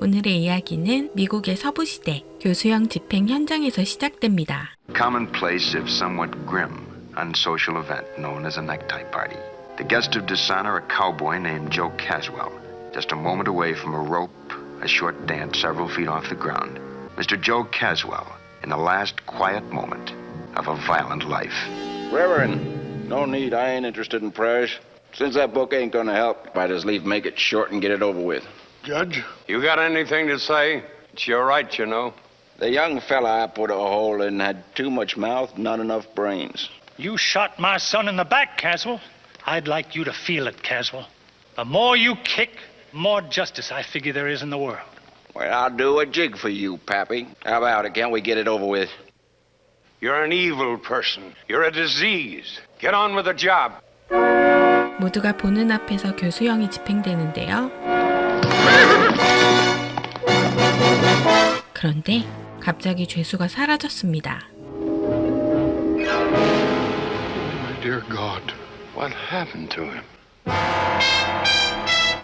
오늘의 이야기는 미국의 서부시대 교수형 집행 현장에서 시작됩니다. Commonplace if somewhat grim, unsocial event known as a necktie party. The guest of dishonor, a cowboy named Joe Caswell. Just a moment away from a rope, a short dance several feet off the ground. Mr. Joe Caswell, in the last quiet moment of a violent life. Reverend, no need. I ain't interested in prayers. Since that book ain't gonna help, I just leave make it short and get it over with. Judge? You got anything to say? It's your right, you know. The young fella I put a hole in had too much mouth, not enough brains. You shot my son in the back, Caswell. I'd like you to feel it, Caswell. The more you kick, the more justice I figure there is in the world. Well, I'll do a jig for you, Pappy. How about it? Can't we get it over with? You're an evil person. You're a disease. Get on with the job. 모두가 보는 앞에서 교수형이 집행되는데요. 그런데 갑자기 죄수가 사라졌습니다. My dear God, what happened to him?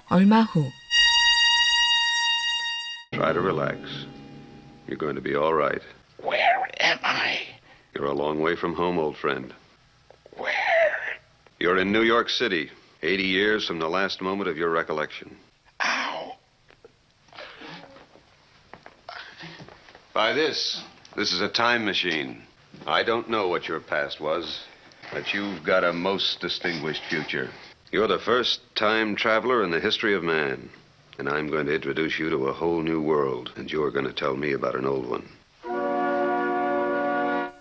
얼마 후 Try to relax. You're going to be all right. Where am I? You're a long way from home, old friend. Where? You're in New York City, 80 years from the last moment of your recollection. Ow. By this is a time machine. I don't know what your past was, but you've got a most distinguished future. You're the first time traveler in the history of man, and I'm going to introduce you to a whole new world, and you're going to tell me about an old one.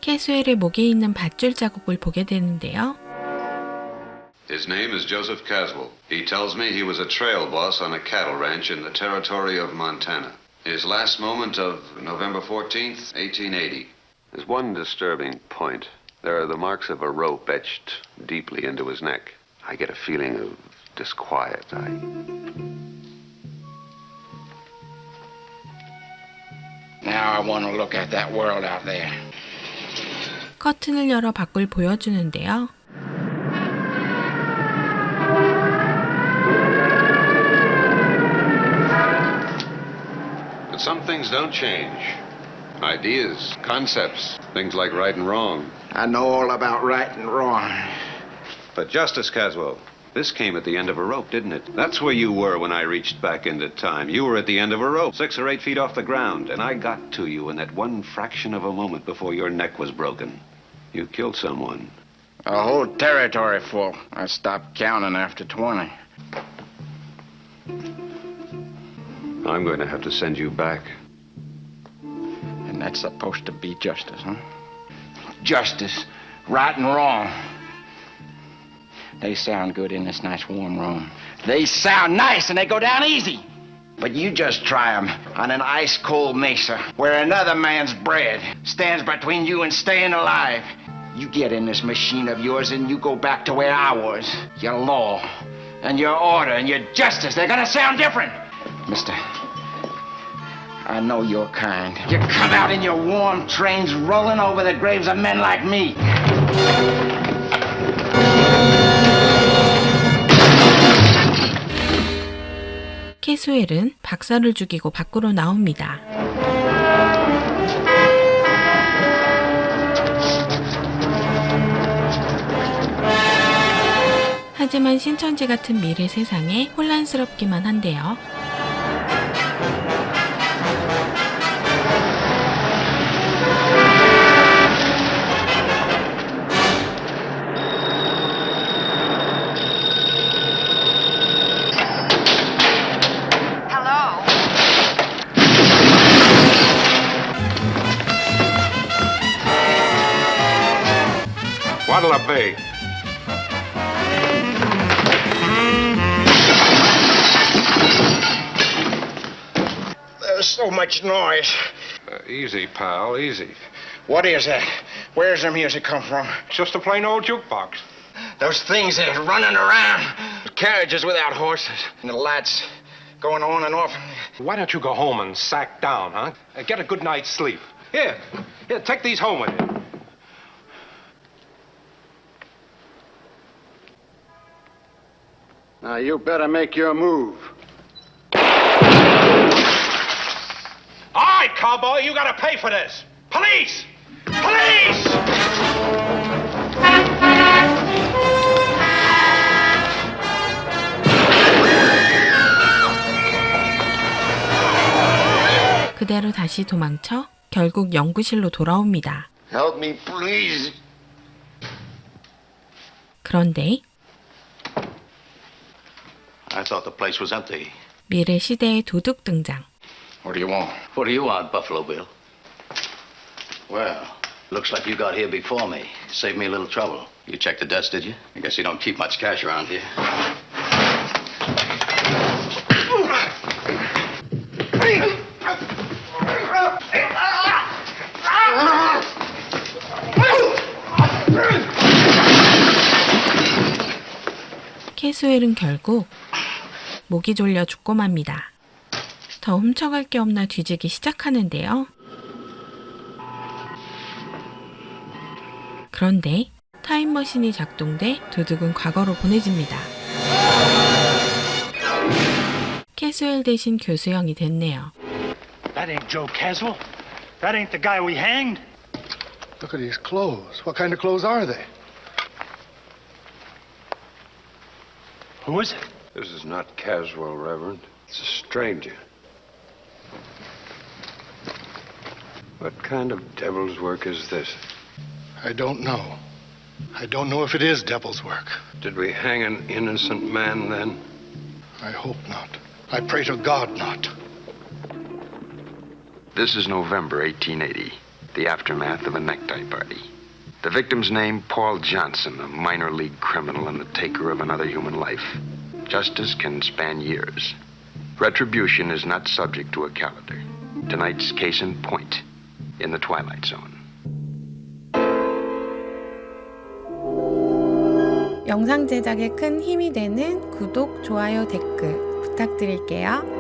캐스웰의 목에 있는 밧줄 자국을 보게 되는데요. His name is Joseph Caswell. He tells me he was a trail boss on a cattle ranch in the territory of Montana. His last moment of November 14th, 1880. There's one disturbing point. There are the marks of a rope etched deeply into his neck. I get a feeling of disquiet. Now I want to look at that world out there. 커튼을 열어 밖을 보여주는데요. But some things don't change. Ideas, concepts, things like right and wrong. I know all about right and wrong. But Justice Caswell, this came at the end of a rope, didn't it? That's where you were when I reached back into time. You were at the end of a rope, 6 or 8 feet off the ground, and I got to you in that one fraction of a moment before your neck was broken. You killed someone. A whole territory full. I stopped counting after 20. I'm going to have to send you back. And that's supposed to be justice, huh? Justice. Right and wrong. They sound good in this nice warm room. They sound nice and they go down easy. But you just try 'em on an ice-cold mesa where another man's bread stands between you and staying alive. You get in this machine of yours and you go back to where I was. Your law and your order and your justice, they're gonna sound different. Mister, I know your kind. You come out in your warm trains rolling over the graves of men like me. 캐스웰은 박사를 죽이고 밖으로 나옵니다. 하지만 신천지 같은 미래 세상에 혼란스럽기만 한데요. What'll it be? There's so much noise. Easy, pal, easy. What is that? Where's the music come from? It's just a plain old jukebox. Those things that are running around. Carriages without horses. And the lights going on and off. Why don't you go home and sack down, huh? Get a good night's sleep. Here, take these home with you. Now, you better make your move. boy. You gotta pay for this. Police! Police! 그대로 다시 도망쳐 결국 연구실로 돌아옵니다. Help me, please. 그런데 I thought the place was empty. 미래 시대의 도둑 등장. What do you want? What do you want, Buffalo Bill? Well, looks like you got here before me. Saved me a little trouble. You checked the desk, did you? I guess you don't keep much cash around here. 캐스웰은 결국 목이 졸려 죽고 맙니다. 더 훔쳐갈 게 없나 뒤지기 시작하는데요. 그런데 타임머신이 작동돼 도둑은 과거로 보내집니다. 캐스웰 대신 교수형이 됐네요. That ain't Joe Caswell. That ain't the guy we hanged. Look at these clothes. What kind of clothes are they? Who is it? This is not Caswell, Reverend. It's a stranger. What kind of devil's work is this? I don't know. I don't know if it is devil's work. Did we hang an innocent man then? I hope not. I pray to God not. This is November 1880, the aftermath of a necktie party. The victim's name, Paul Johnson, a minor league criminal and the taker of another human life. Justice can span years. Retribution is not subject to a calendar. Tonight's case in point, in the Twilight Zone. 영상 제작에 큰 힘이 되는 구독, 좋아요, 댓글 부탁드릴게요.